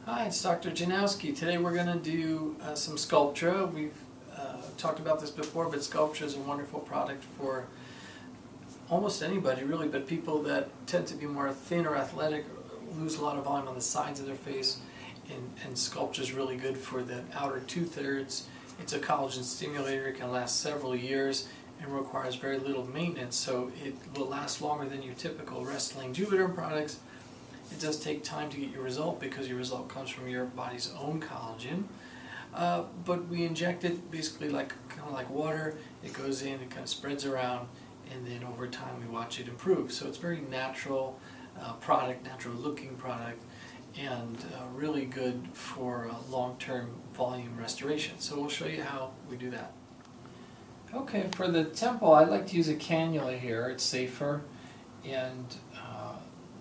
Hi, it's Dr. Janowski. Today we're going to do some Sculptra. We've talked about this before, but Sculptra is a wonderful product for almost anybody really, but people that tend to be more thin or athletic, lose a lot of volume on the sides of their face, and Sculptra is really good for the outer 2/3. It's a collagen stimulator. It can last several years and requires very little maintenance, so it will last longer than your typical Restylane Juvederm products. It does take time to get your result because your result comes from your body's own collagen. But we inject it basically kind of like water. It goes in, it kind of spreads around, and then over time we watch it improve. So it's a very natural product, natural looking product, and really good for long-term volume restoration. So we'll show you how we do that. Okay, for the temple, I like to use a cannula here. It's safer, and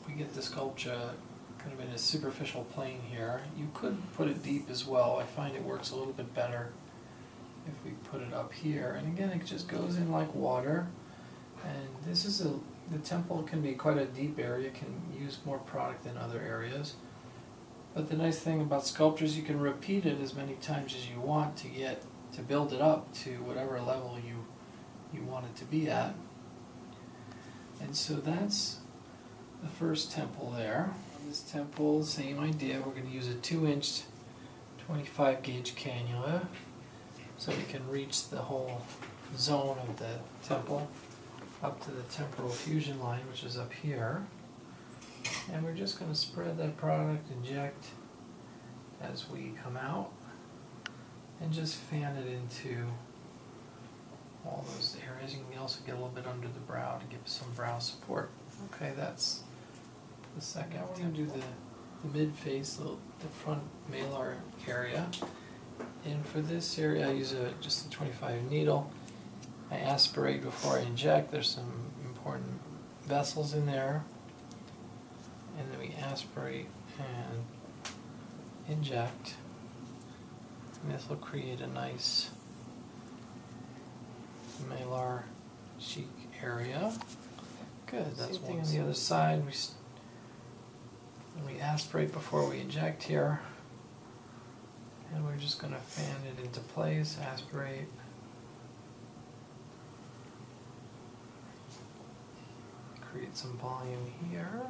we get the Sculptra kind of in a superficial plane here. You could put it deep as well. I find it works a little bit better if we put it up here. And again, it just goes in like water. And this is the temple can be quite a deep area, can use more product than other areas. But the nice thing about Sculptra is you can repeat it as many times as you want to build it up to whatever level you want it to be at. And so that's the first temple there. On this temple, same idea. We're going to use a 2-inch 25 gauge cannula so we can reach the whole zone of the temple up to the temporal fusion line, which is up here. And we're just going to spread that product, inject as we come out, and just fan it into all those areas. You can also get a little bit under the brow to give some brow support. Okay, that's the second. Now we're going to do the mid-face, the front malar area. And for this area I use just a 25 needle. I aspirate before I inject. There's some important vessels in there. And then we aspirate and inject. And this will create a nice malar cheek area. Good. That's same thing on the other side. We aspirate before we inject here. And we're just going to fan it into place, aspirate. Create some volume here.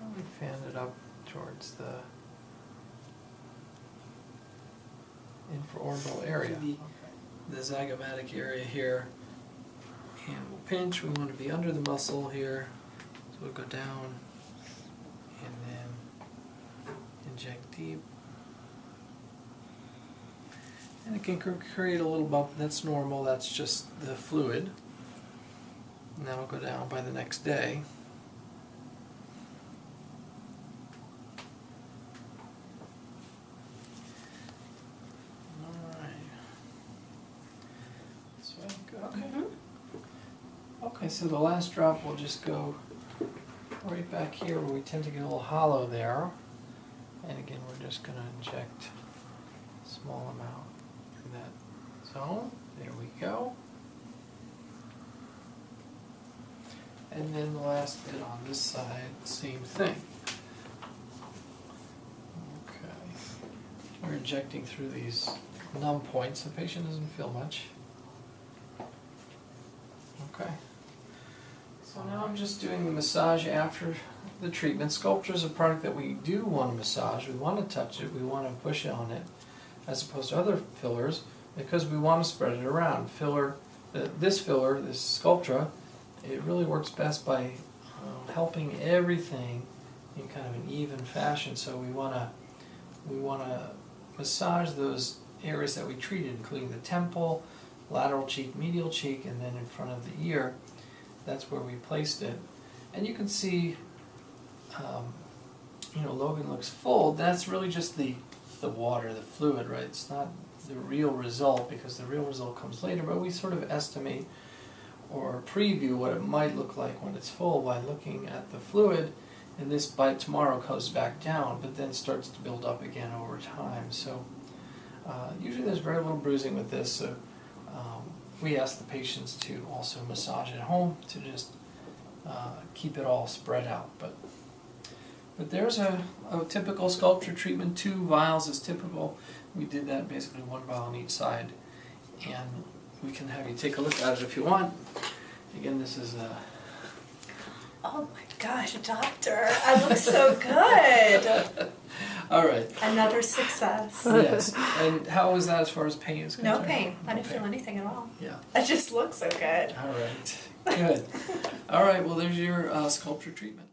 And we fan it up towards the infraorbital area. The zygomatic area here. And we'll pinch. We want to be under the muscle here. So we'll go down and then inject deep. And it can create a little bump. That's normal. That's just the fluid. And that'll go down by the next day. Okay, so the last drop will just go right back here where we tend to get a little hollow there. And again, we're just going to inject a small amount in that zone. There we go. And then the last bit on this side, same thing. Okay. We're injecting through these numb points. The patient doesn't feel much. Okay. So now I'm just doing the massage after the treatment. Sculptra is a product that we do want to massage. We want to touch it. We want to push on it, as opposed to other fillers, because we want to spread it around. This Sculptra, it really works best by helping everything in kind of an even fashion. So we want to massage those areas that we treated, including the temple, lateral cheek, medial cheek, and then in front of the ear. That's where we placed it. And you can see, Logan looks full. That's really just the water, the fluid, right? It's not the real result, because the real result comes later, but we sort of estimate or preview what it might look like when it's full by looking at the fluid, and this by tomorrow goes back down, but then starts to build up again over time. So usually there's very little bruising with this, so we ask the patients to also massage at home to just keep it all spread out. But But there's a typical Sculptra treatment. 2 vials is typical. We did that basically 1 vial on each side. And we can have you take a look at it if you want. Again, this is Oh my gosh, doctor, I look so good. all right. Another success. Yes. And how was that as far as pain is concerned? No pain. I didn't Okay. feel anything at all. Yeah. I just look so good. All right. Good. All right. Well, there's your Sculptra treatment.